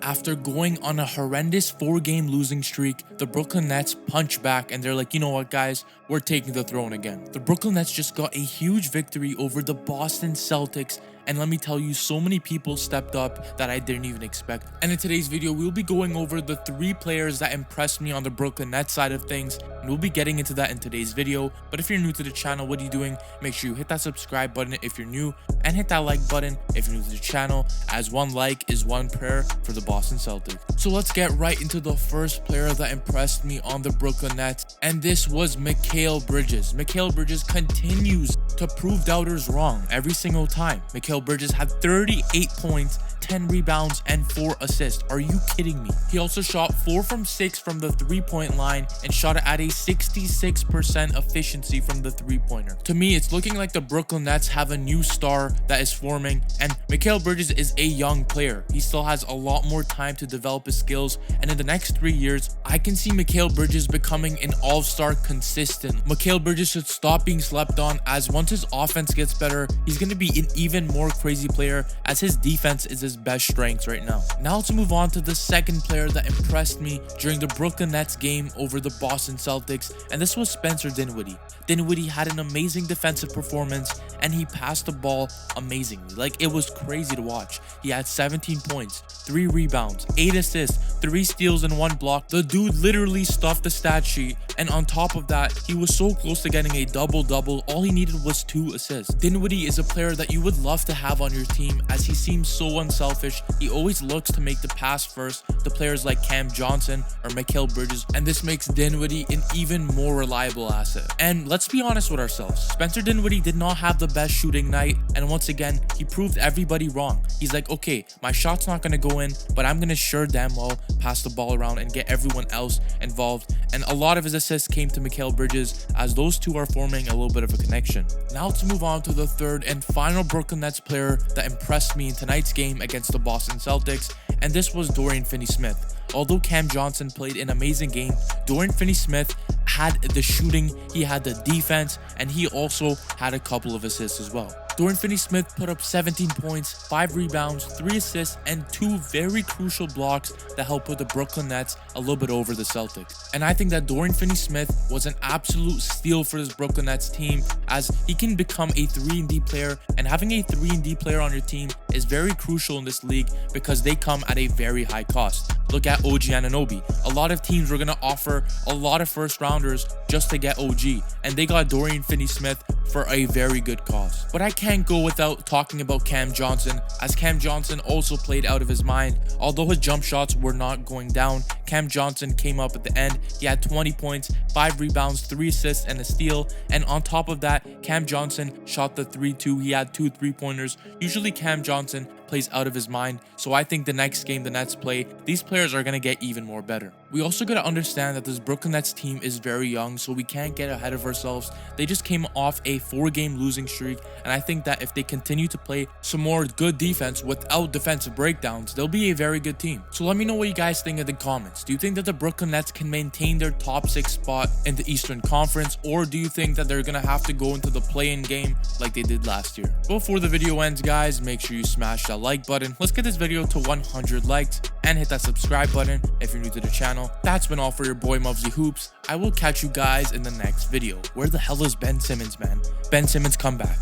After going on a horrendous 4-game losing streak, the Brooklyn Nets punch back and they're like, you know what guys, we're taking the throne again. The Brooklyn Nets just got a huge victory over the Boston Celtics, and let me tell you, so many people stepped up that I didn't even expect. And in today's video, we'll be going over the 3 players that impressed me on the Brooklyn Nets side of things, and we'll be getting into that in today's video. But if you're new to the channel, what are you doing? Make sure you hit that subscribe button if you're new, and hit that like button if you're new to the channel, as one like is one prayer for the Boston Celtics. So let's get right into the first player that impressed me on the Brooklyn Nets, and this was Mikhail Bridges. Mikhail Bridges continues to prove doubters wrong every single time. Mikhail Bridges had 38 points, 10 rebounds, and 4 assists. Are you kidding me? He also shot 4 from 6 from the 3-point line and shot it at a 66% efficiency from the 3-pointer. To me, it's looking like the Brooklyn Nets have a new star that is forming, and Mikhail Bridges is a young player. He still has a lot more time to develop his skills, and in the next 3 years, I can see Mikhail Bridges becoming an all-star consistent. Mikhail Bridges should stop being slept on, as once his offense gets better, he's going to be an even more crazy player, as his defense is his best strengths right now. Now let's move on to the second player that impressed me during the Brooklyn Nets game over the Boston Celtics, and this was Spencer Dinwiddie. Dinwiddie had an amazing defensive performance, and he passed the ball amazingly. Like, it was crazy to watch. He had 17 points, 3 rebounds, 8 assists, 3 steals, and 1 block. The dude literally stuffed the stat sheet, and on top of that, he was so close to getting a double-double. All he needed was 2 assists. Dinwiddie is a player that you would love to have on your team, as he seems so unselfish. He always looks to make the pass first to players like Cam Johnson or Mikhail Bridges, and this makes Dinwiddie an even more reliable asset. And let's be honest with ourselves, Spencer Dinwiddie did not have the best shooting night, and once again, he proved everybody wrong. He's like, okay, my shot's not going to go in, but I'm going to sure damn well pass the ball around and get everyone else involved. And a lot of his assists came to Mikhail Bridges, as those two are forming a little bit of a connection. Now let's move on to the third and final Brooklyn Nets player that impressed me in tonight's game against the Boston Celtics, and this was Dorian Finney-Smith. Although Cam Johnson played an amazing game, Dorian Finney-Smith had the shooting, he had the defense, and he also had a couple of assists as well. Dorian Finney-Smith put up 17 points, 5 rebounds, 3 assists, and 2 very crucial blocks that helped put the Brooklyn Nets a little bit over the Celtics. And I think that Dorian Finney-Smith was an absolute steal for this Brooklyn Nets team, as he can become a 3-and-D player, and having a 3-and-D player on your team is very crucial in this league because they come at a very high cost. Look at OG Anunoby. A lot of teams were going to offer a lot of first rounders just to get OG, and they got Dorian Finney-Smith for a very good cost. But I can't go without talking about Cam Johnson, as Cam Johnson also played out of his mind. Although his jump shots were not going down, Cam Johnson came up at the end. He had 20 points, 5 rebounds, 3 assists, and a steal. And on top of that, Cam Johnson shot the 3-2. He had 2 3-pointers. Usually Cam Johnson plays out of his mind, so I think the next game the Nets play, these players are going to get even more better. We also got to understand that this Brooklyn Nets team is very young, so we can't get ahead of ourselves. They just came off a 4-game losing streak, and I think that if they continue to play some more good defense without defensive breakdowns, they'll be a very good team. So let me know what you guys think in the comments. Do you think that the Brooklyn Nets can maintain their top 6 spot in the Eastern Conference, or do you think that they're going to have to go into the play-in game like they did last year? Before the video ends, guys, make sure you smash that like button. Let's get this video to 100 likes, and hit that subscribe button if you're new to the channel. That's been all for your boy Muvsy Hoops. I will catch you guys in the next video. Where the hell is Ben Simmons, man? Ben Simmons, come back.